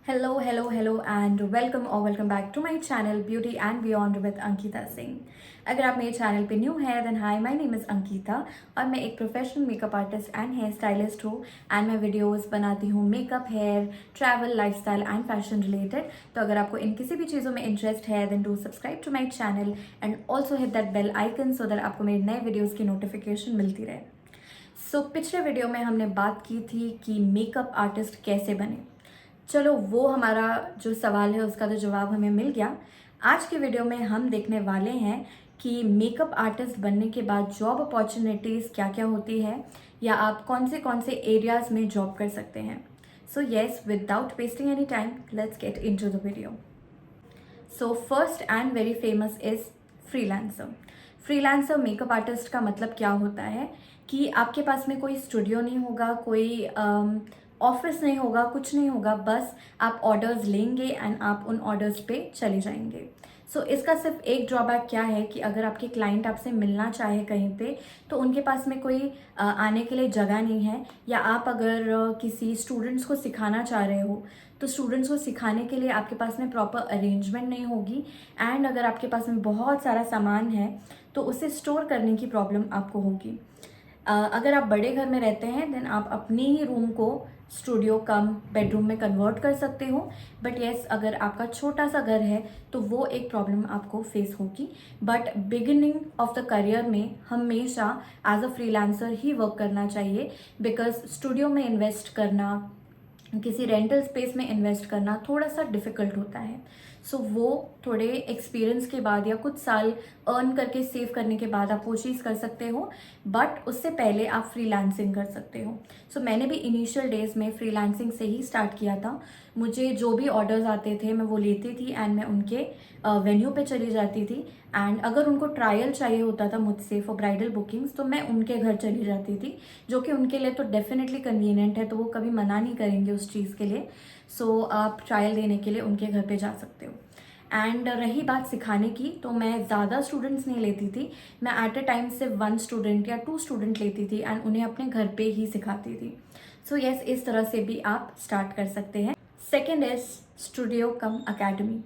Hello and welcome back to my channel beauty and beyond with Ankita Singh. अगर आप मेरे चैनल पे न्यू है then hi, my name is Ankita और मैं एक professional makeup artist and hair stylist हूँ एंड मैं वीडियोस बनाती हूँ makeup, hair, travel, lifestyle and fashion related. तो अगर आपको इन किसी भी चीज़ों में इंटरेस्ट है then do subscribe to my channel and also hit that bell icon so that आपको मेरे नए वीडियोज़ की नोटिफिकेशन मिलती रहे। सो पिछले वीडियो में हमने बात की थी कि मेकअप आर्टिस्ट कैसे बने। चलो वो हमारा जो सवाल है उसका तो जवाब हमें मिल गया। आज के वीडियो में हम देखने वाले हैं कि मेकअप आर्टिस्ट बनने के बाद जॉब अपॉर्चुनिटीज़ क्या क्या होती है या आप कौन से एरियाज में जॉब कर सकते हैं। So yes, without wasting any time let's get into the video. So first and very famous is freelancer. Freelancer makeup artist का मतलब क्या होता है कि आपके पास में कोई स्टूडियो नहीं होगा, कोई ऑफिस नहीं होगा, कुछ नहीं होगा, बस आप ऑर्डर्स लेंगे एंड आप उन ऑर्डर्स पे चले जाएंगे। सो इसका सिर्फ एक ड्रॉबैक क्या है कि अगर आपके क्लाइंट आपसे मिलना चाहे कहीं पे तो उनके पास में कोई आने के लिए जगह नहीं है, या आप अगर किसी स्टूडेंट्स को सिखाना चाह रहे हो तो स्टूडेंट्स को सिखाने के लिए आपके पास में प्रॉपर अरेंजमेंट नहीं होगी एंड अगर आपके पास में बहुत सारा सामान है तो उसे स्टोर करने की प्रॉब्लम आपको होगी। अगर आप बड़े घर में रहते हैं देन आप अपने ही रूम को स्टूडियो कम बेडरूम में कन्वर्ट कर सकते हो, बट येस अगर आपका छोटा सा घर है तो वो एक प्रॉब्लम आपको फेस होगी। But beginning of the career में हमेशा एज अ फ्रीलांसर ही वर्क करना चाहिए, बिकॉज स्टूडियो में इन्वेस्ट करना, किसी रेंटल स्पेस में इन्वेस्ट करना थोड़ा सा डिफिकल्ट होता है। सो वो थोड़े एक्सपीरियंस के बाद या कुछ साल अर्न करके सेव करने के बाद आप वो चीज़ कर सकते हो, बट उससे पहले आप फ्रीलांसिंग कर सकते हो। सो मैंने भी इनिशियल डेज में फ्रीलांसिंग से ही स्टार्ट किया था। मुझे जो भी ऑर्डर्स आते थे मैं वो लेती थी एंड मैं उनके वेन्यू पे चली जाती थी एंड अगर उनको ट्रायल चाहिए होता था मुझसे फॉर ब्राइडल बुकिंग्स तो मैं उनके घर चली जाती थी, जो कि उनके लिए तो डेफिनेटली कन्वीनियंट है, तो वो कभी मना नहीं करेंगे उस चीज़ के लिए। सो आप ट्रायल देने के लिए उनके घर पे जा सकते हो। एंड रही बात सिखाने की, तो मैं ज़्यादा स्टूडेंट्स नहीं लेती थी, मैं एट अ टाइम सिर्फ 1 स्टूडेंट या 2 स्टूडेंट लेती थी एंड उन्हें अपने घर पे ही सिखाती थी। सो येस, इस तरह से भी आप स्टार्ट कर सकते हैं। Second is studio cum academy.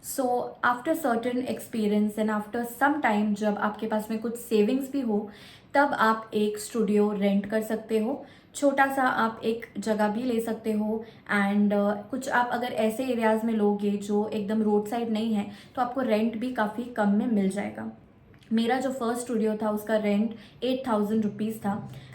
So after certain experience and after some time जब आपके पास में कुछ सेविंग्स भी हो तब आप एक स्टूडियो रेंट कर सकते हो। छोटा सा आप एक जगह भी ले सकते हो एंड कुछ आप अगर ऐसे एरियाज़ में लोगे जो एकदम रोड साइड नहीं है तो आपको रेंट भी काफ़ी कम में मिल जाएगा। मेरा जो फर्स्ट स्टूडियो था उसका रेंट 8,000 रुपीज़ था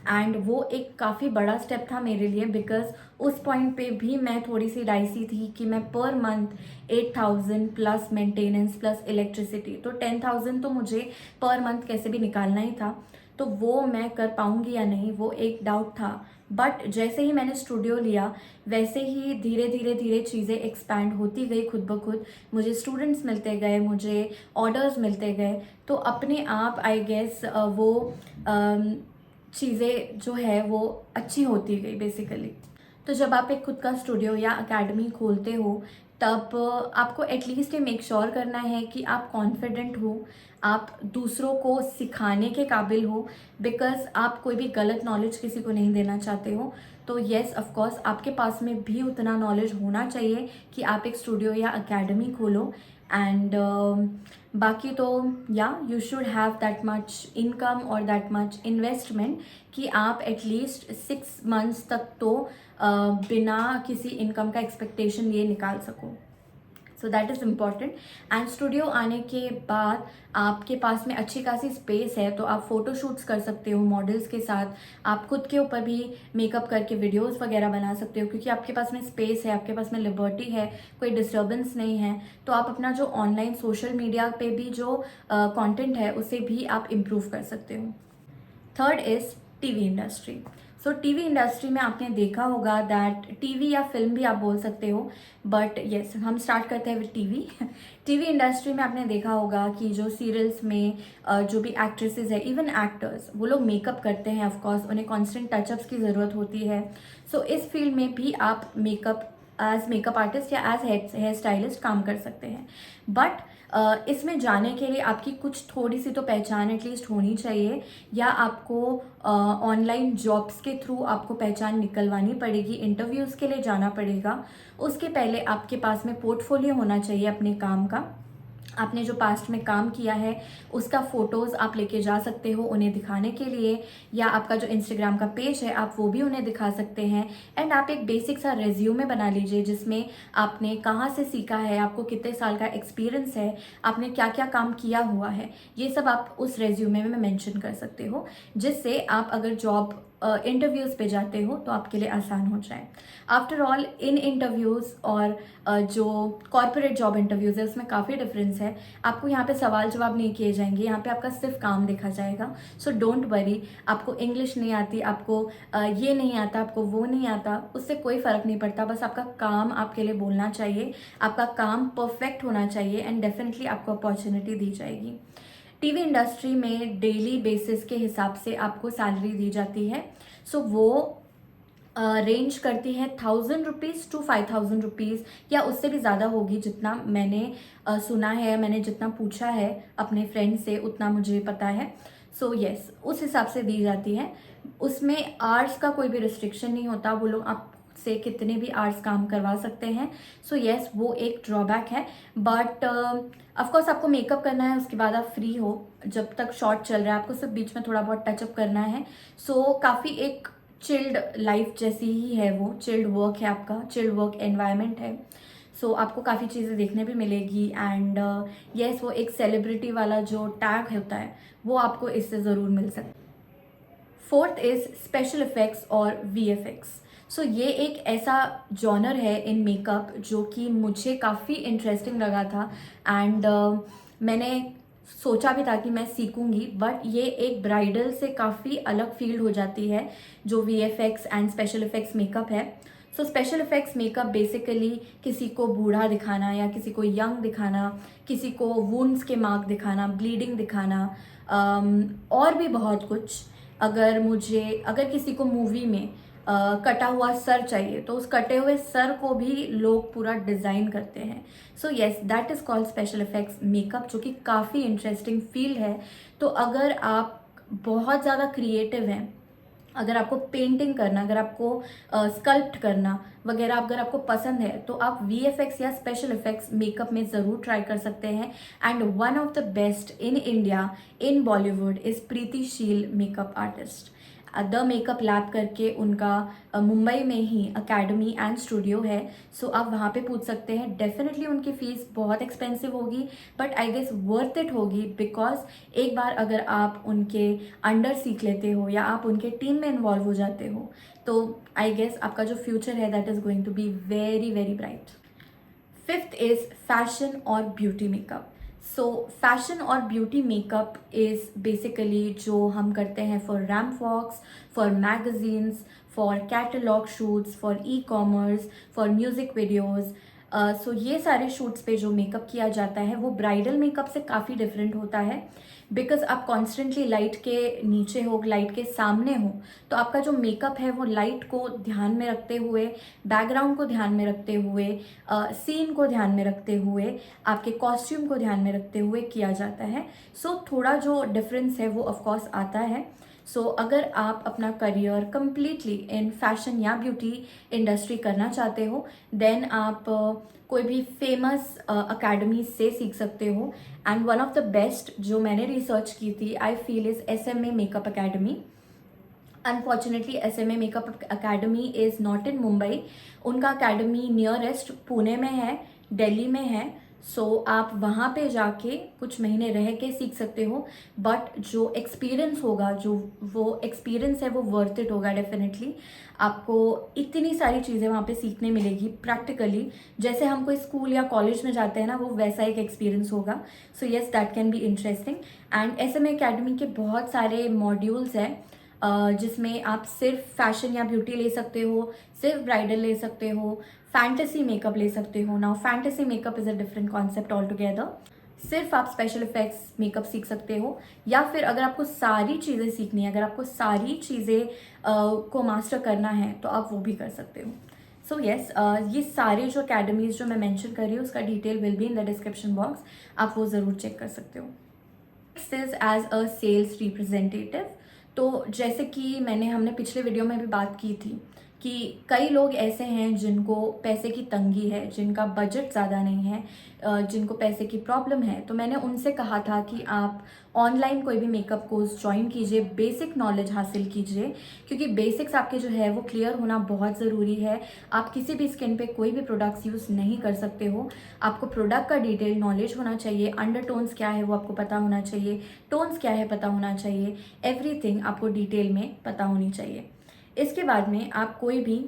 एंड वो एक काफ़ी बड़ा स्टेप था मेरे लिए, बिकॉज उस पॉइंट पे भी मैं थोड़ी सी डाइसी थी कि मैं per month 8,000 plus maintenance plus electricity, तो 10,000 तो मुझे पर मंथ कैसे भी निकालना ही था। तो वो मैं कर पाऊंगी या नहीं वो एक डाउट था, बट जैसे ही मैंने स्टूडियो लिया वैसे ही धीरे धीरे धीरे चीज़ें एक्सपैंड होती गई खुद ब खुद। मुझे स्टूडेंट्स मिलते गए, मुझे ऑर्डर्स मिलते गए, तो अपने आप आई गेस वो चीज़ें जो है वो अच्छी होती गई बेसिकली। तो जब आप एक खुद का स्टूडियो या अकेडमी खोलते हो तब आपको एटलीस्ट ये मेक श्योर करना है कि आप कॉन्फिडेंट हो, आप दूसरों को सिखाने के काबिल हो, बिकॉज आप कोई भी गलत नॉलेज किसी को नहीं देना चाहते हो। तो येस ऑफ कोर्स आपके पास में भी उतना नॉलेज होना चाहिए कि आप एक स्टूडियो या अकेडमी खोलो एंड बाकी तो या you should have that much income और दैट मच इन्वेस्टमेंट कि आप एटलीस्ट 6 मंथ्स तक तो बिना किसी इनकम का एक्सपेक्टेशन लिए निकाल सको। So that is important. And studio आने के बाद आपके पास में अच्छी खासी स्पेस है तो आप फ़ोटोशूट्स कर सकते हो मॉडल्स के साथ, आप खुद के ऊपर भी मेकअप करके वीडियोस वगैरह बना सकते हो, क्योंकि आपके पास में स्पेस है, आपके पास में लिबर्टी है, कोई डिस्टर्बेंस नहीं है। तो आप अपना जो ऑनलाइन सोशल मीडिया पे भी जो कंटेंट है उसे भी आप इम्प्रूव कर सकते हो। Third is TV industry. So TV industry में आपने देखा होगा दैट टीवी या फिल्म भी आप बोल सकते हो, बट येस हम स्टार्ट करते हैं विद टीवी। टीवी इंडस्ट्री में आपने देखा होगा कि जो सीरियल्स में जो भी एक्ट्रेसेस है, इवन एक्टर्स, वो लोग मेकअप करते हैं, ऑफकोर्स उन्हें कॉन्स्टेंट टचअप्स की ज़रूरत होती है। सो इस फील्ड में भी आप मेकअप एज मेकअप आर्टिस्ट या एज हेयर स्टाइलिस्ट काम कर सकते हैं। बट इसमें जाने के लिए आपकी कुछ थोड़ी सी तो पहचान एटलीस्ट होनी चाहिए, या आपको ऑनलाइन जॉब्स के थ्रू आपको पहचान निकलवानी पड़ेगी, इंटरव्यूज़ के लिए जाना पड़ेगा। उसके पहले आपके पास में पोर्टफोलियो होना चाहिए अपने काम का। आपने जो पास्ट में काम किया है उसका फ़ोटोज़ आप लेके जा सकते हो उन्हें दिखाने के लिए, या आपका जो इंस्टाग्राम का पेज है आप वो भी उन्हें दिखा सकते हैं। एंड आप एक बेसिक सा रेज्यूमे बना लीजिए जिसमें आपने कहाँ से सीखा है, आपको कितने साल का एक्सपीरियंस है, आपने क्या क्या काम किया हुआ है, ये सब आप उस रेज्यूमे में मेंशन कर सकते हो, जिससे आप अगर जॉब इंटरव्यूज़ पे जाते हो तो आपके लिए आसान हो जाए। आफ्टर ऑल इन इंटरव्यूज़ और जो कॉर्पोरेट जॉब इंटरव्यूज़ है उसमें काफ़ी डिफरेंस है। आपको यहाँ पे सवाल जवाब नहीं किए जाएंगे, यहाँ पे आपका सिर्फ काम देखा जाएगा। सो डोंट वरी, आपको इंग्लिश नहीं आती, आपको ये नहीं आता, आपको वो नहीं आता, उससे कोई फ़र्क नहीं पड़ता। बस आपका काम आपके लिए बोलना चाहिए, आपका काम परफेक्ट होना चाहिए, एंड डेफिनेटली आपको अपॉर्चुनिटी दी जाएगी। टीवी इंडस्ट्री में डेली बेसिस के हिसाब से आपको सैलरी दी जाती है। सो वो रेंज करती है 1000 रुपीज़ टू 5000 रुपीज़, या उससे भी ज़्यादा होगी। जितना मैंने सुना है, मैंने जितना पूछा है अपने फ्रेंड से, उतना मुझे पता है। सो यस, उस हिसाब से दी जाती है। उसमें आवर्स का कोई भी रिस्ट्रिक्शन नहीं होता, वो लोग आप से कितने भी आवर्स काम करवा सकते हैं। सो यस, वो एक ड्रॉबैक है। बट ऑफकोर्स आपको मेकअप करना है, उसके बाद आप फ्री हो। जब तक शॉट चल रहा है आपको सिर्फ बीच में थोड़ा बहुत टचअप करना है। सो काफ़ी एक चिल्ड लाइफ जैसी ही है, वो चिल्ड वर्क है आपका, चिल्ड वर्क एनवायरनमेंट है। सो आपको काफ़ी चीज़ें देखने भी मिलेगी। एंड यस, वो एक सेलिब्रिटी वाला जो टैग होता है वो आपको इससे ज़रूर मिल सकता है। फोर्थ इज़ स्पेशल इफ़ेक्ट्स और VFX। सो ये एक ऐसा जॉनर है इन मेकअप जो कि मुझे काफ़ी इंटरेस्टिंग लगा था। एंड मैंने सोचा भी था कि मैं सीखूंगी, बट ये एक ब्राइडल से काफ़ी अलग फील्ड हो जाती है जो VFX and special effects makeup है। So special effects makeup basically किसी को बूढ़ा दिखाना या किसी को यंग दिखाना, किसी को वुंड्स के मार्क दिखाना, ब्लीडिंग दिखाना, और भी बहुत कुछ। अगर किसी को मूवी में कटा हुआ सर चाहिए तो उस कटे हुए सर को भी लोग पूरा डिज़ाइन करते हैं। So yes, that is called special effects makeup, जो कि काफ़ी इंटरेस्टिंग फील्ड है। तो अगर आप बहुत ज़्यादा क्रिएटिव हैं, अगर आपको पेंटिंग करना, अगर आपको स्कल्प्ट करना वगैरह अगर आपको पसंद है, तो आप VFX या स्पेशल इफ़ेक्ट्स मेकअप में ज़रूर ट्राई कर सकते हैं। And one of the best in India, in Bollywood, is Preeti Sheel makeup artist. The makeup lab करके उनका मुंबई में ही अकेडमी एंड स्टूडियो है। सो आप वहाँ पे पूछ सकते हैं। डेफिनेटली उनकी फ़ीस बहुत एक्सपेंसिव होगी, but I guess worth it होगी, बिकॉज एक बार अगर आप उनके अंडर सीख लेते हो या आप उनके टीम में इन्वॉल्व हो जाते हो, तो आई गेस आपका जो फ्यूचर है that is going to be very very bright. Fifth is fashion और ब्यूटी मेकअप। सो फैशन और ब्यूटी मेकअप इज़ बेसिकली जो हम करते हैं for ramp walks, for magazines, for catalogue shoots, for e-commerce, for music videos. So ये सारे shoots पे जो मेकअप किया जाता है वो ब्राइडल मेकअप से काफ़ी डिफरेंट होता है, बिकॉज आप कॉन्स्टेंटली लाइट के नीचे हो, लाइट के सामने हो, तो आपका जो मेकअप है वो लाइट को ध्यान में रखते हुए, बैकग्राउंड को ध्यान में रखते हुए, सीन को ध्यान में रखते हुए, आपके कॉस्ट्यूम को ध्यान में रखते हुए किया जाता है। सो थोड़ा जो डिफरेंस है वो ऑफकोर्स आता है। सो अगर आप अपना करियर कम्प्लीटली इन फैशन या ब्यूटी इंडस्ट्री करना चाहते हो, देन आप कोई भी फेमस अकेडमी से सीख सकते हो। And one of the best जो मैंने रिसर्च की थी, I feel is SMA makeup academy. Unfortunately SMA makeup academy is not in Mumbai, उनका अकेडमी नियरेस्ट पुणे में है, दिल्ली में है। सो आप वहाँ पे जाके कुछ महीने रह के सीख सकते हो, बट जो एक्सपीरियंस होगा, जो वो एक्सपीरियंस है वो वर्थ इट होगा डेफिनेटली। आपको इतनी सारी चीज़ें वहाँ पे सीखने मिलेगी प्रैक्टिकली, जैसे हम कोई स्कूल या कॉलेज में जाते हैं ना, वो वैसा एक एक्सपीरियंस होगा। So yes, that can be interesting. And SMA academy के बहुत सारे मॉड्यूल्स हैं जिसमें आप सिर्फ फैशन या ब्यूटी ले सकते हो, सिर्फ ब्राइडल ले सकते हो, फैंटेसी मेकअप ले सकते हो। Now fantasy makeup is a different concept all together. सिर्फ आप स्पेशल इफेक्ट्स मेकअप सीख सकते हो, या फिर अगर आपको सारी चीज़ें सीखनी है, अगर आपको सारी चीज़ें को मास्टर करना है, तो आप वो भी कर सकते हो। सो येस, ये सारे जो अकेडमीज जो मैं मेंशन कर रही हूँ उसका detail will be in the description box, आप वो ज़रूर चेक कर सकते हो। Next is as a sales representative. तो जैसे कि हमने पिछले वीडियो में भी बात की थी कि कई लोग ऐसे हैं जिनको पैसे की तंगी है, जिनका बजट ज़्यादा नहीं है, जिनको पैसे की प्रॉब्लम है। तो मैंने उनसे कहा था कि आप ऑनलाइन कोई भी मेकअप कोर्स ज्वाइन कीजिए, बेसिक नॉलेज हासिल कीजिए, क्योंकि बेसिक्स आपके जो है वो क्लियर होना बहुत ज़रूरी है। आप किसी भी स्किन पे कोई भी प्रोडक्ट्स यूज़ नहीं कर सकते हो, आपको प्रोडक्ट का डिटेल नॉलेज होना चाहिए, अंडरटोन्स क्या है वो आपको पता होना चाहिए, टोन्स क्या है पता होना चाहिए, एवरीथिंग आपको डिटेल में पता होनी चाहिए। इसके बाद में आप कोई भी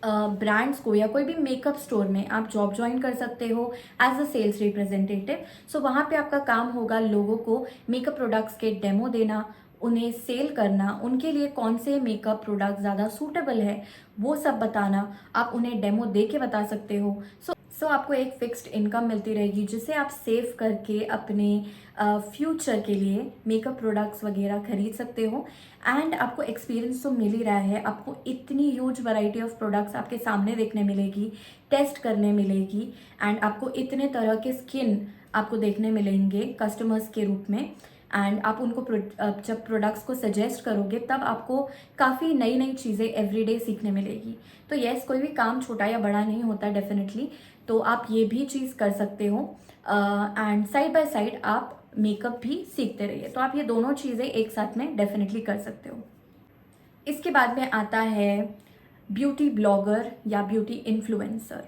ब्रांड्स को या कोई भी मेकअप स्टोर में आप जॉब ज्वाइन कर सकते हो एज अ सेल्स रिप्रेजेंटेटिव। सो वहाँ पे आपका काम होगा लोगों को मेकअप प्रोडक्ट्स के डेमो देना, उन्हें सेल करना, उनके लिए कौन से मेकअप प्रोडक्ट ज़्यादा सूटेबल है वो सब बताना। आप उन्हें डेमो दे के बता सकते हो। सो आपको एक फिक्स्ड इनकम मिलती रहेगी जिसे आप सेव करके अपने फ्यूचर के लिए मेकअप प्रोडक्ट्स वगैरह खरीद सकते हो। एंड आपको एक्सपीरियंस तो मिल ही रहा है, आपको इतनी ह्यूज वैरायटी ऑफ प्रोडक्ट्स आपके सामने देखने मिलेगी, टेस्ट करने मिलेगी, एंड आपको इतने तरह के स्किन आपको देखने मिलेंगे कस्टमर्स के रूप में। एंड आप उनको जब प्रोडक्ट्स को सजेस्ट करोगे तब आपको काफ़ी नई नई चीज़ें एवरीडे सीखने मिलेगी। तो येस, कोई भी काम छोटा या बड़ा नहीं होता डेफिनेटली, तो आप ये भी चीज़ कर सकते हो। एंड साइड बाय साइड आप मेकअप भी सीखते रहिए, तो आप ये दोनों चीज़ें एक साथ में डेफिनेटली कर सकते हो। इसके बाद में आता है ब्यूटी ब्लॉगर या ब्यूटी इन्फ्लुएंसर।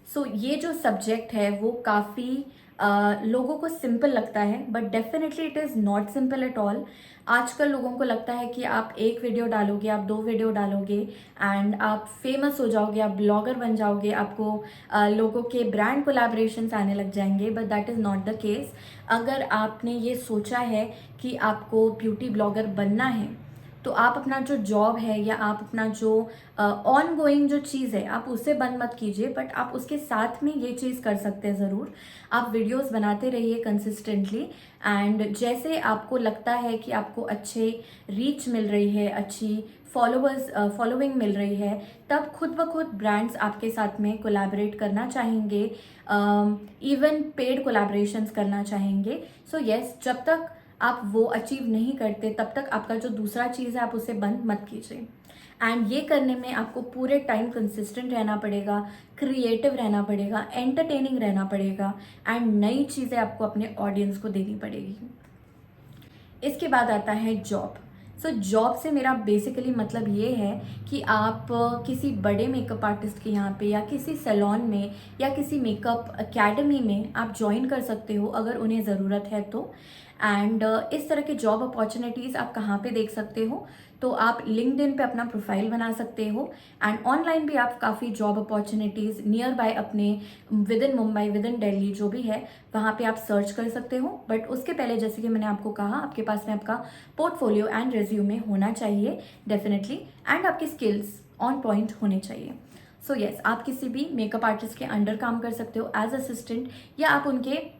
सो ये जो सब्जेक्ट है वो काफ़ी लोगों को सिंपल लगता है, but definitely it is not simple at all. आजकल लोगों को लगता है कि आप एक वीडियो डालोगे, आप 2 वीडियो डालोगे एंड आप फेमस हो जाओगे, आप ब्लॉगर बन जाओगे, आपको लोगों के ब्रांड कोलैबोरेशंस आने लग जाएंगे, but that is not the case. अगर आपने ये सोचा है कि आपको ब्यूटी ब्लॉगर बनना है, तो आप अपना जो जॉब है या आप अपना जो ऑन गोइंग जो चीज़ है आप उसे बंद मत कीजिए, बट आप उसके साथ में ये चीज़ कर सकते हैं ज़रूर। आप वीडियोस बनाते रहिए कंसिस्टेंटली, एंड जैसे आपको लगता है कि आपको अच्छे रीच मिल रही है, अच्छी फॉलोइंग मिल रही है, तब खुद ब खुद ब्रांड्स आपके साथ में कोलैबोरेट करना चाहेंगे, इवन पेड कोलैबोरेशंस करना चाहेंगे। सो येस, जब तक आप वो अचीव नहीं करते तब तक आपका जो दूसरा चीज़ है आप उसे बंद मत कीजिए। एंड ये करने में आपको पूरे टाइम कंसिस्टेंट रहना पड़ेगा, क्रिएटिव रहना पड़ेगा, एंटरटेनिंग रहना पड़ेगा, एंड नई चीज़ें आपको अपने ऑडियंस को देनी पड़ेगी। इसके बाद आता है जॉब। सो जॉब से मेरा बेसिकली मतलब ये है कि आप किसी बड़े मेकअप आर्टिस्ट के यहाँ पे या किसी सैलून में या किसी मेकअप एकेडमी में आप ज्वाइन कर सकते हो अगर उन्हें ज़रूरत है तो। एंड इस तरह के जॉब अपॉर्चुनिटीज़ आप कहाँ पे देख सकते हो, तो आप लिंक्डइन पे अपना प्रोफाइल बना सकते हो, एंड ऑनलाइन भी आप काफ़ी जॉब अपॉर्चुनिटीज़ नियर बाय अपने with in Mumbai, with in Delhi जो भी है वहाँ पे आप सर्च कर सकते हो। बट उसके पहले जैसे कि मैंने आपको कहा, आपके पास में आपका पोर्टफोलियो एंड रिज्यूमे होना चाहिए डेफिनेटली, एंड आपकी स्किल्स ऑन पॉइंट होने चाहिए। सो येस, आप किसी भी मेकअप आर्टिस्ट के अंडर काम कर सकते हो एज असिस्टेंट, या आप उनके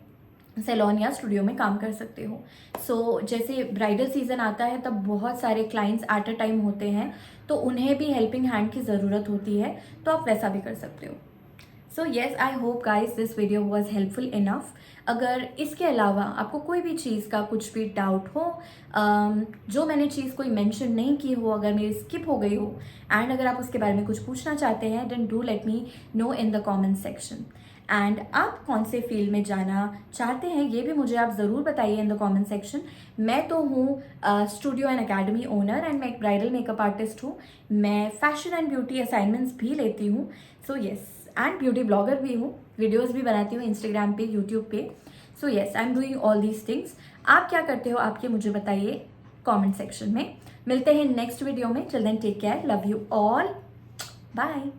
सैलून या स्टूडियो में काम कर सकते हो। सो जैसे ब्राइडल सीजन आता है तब बहुत सारे क्लाइंट्स एट अ टाइम होते हैं, तो उन्हें भी हेल्पिंग हैंड की ज़रूरत होती है, तो आप वैसा भी कर सकते हो। So yes, I hope guys this video was helpful enough. अगर इसके अलावा आपको कोई भी चीज़ का कुछ भी डाउट हो, जो मैंने चीज़ कोई मेंशन नहीं की हो, अगर मेरी स्किप हो गई हो, एंड अगर आप उसके बारे में कुछ पूछना चाहते हैं, then do let me know in the comment section. And आप कौन से फील्ड में जाना चाहते हैं ये भी मुझे आप ज़रूर बताइए इन द कमेंट सेक्शन। मैं तो हूँ studio and academy owner, and मैं एक ब्राइडल मेकअप आर्टिस्ट हूँ। मैं फैशन एंड ब्यूटी असाइनमेंट्स भी लेती हूँ। So yes, and beauty blogger भी हूँ, वीडियोज़ भी बनाती हूँ इंस्टाग्राम पे, यूट्यूब पे। So yes, I am doing all these things. आप क्या करते हो आप ये मुझे बताइए कॉमेंट सेक्शन में। मिलते हैं नेक्स्ट वीडियो में। चल then, take care, love you all, bye.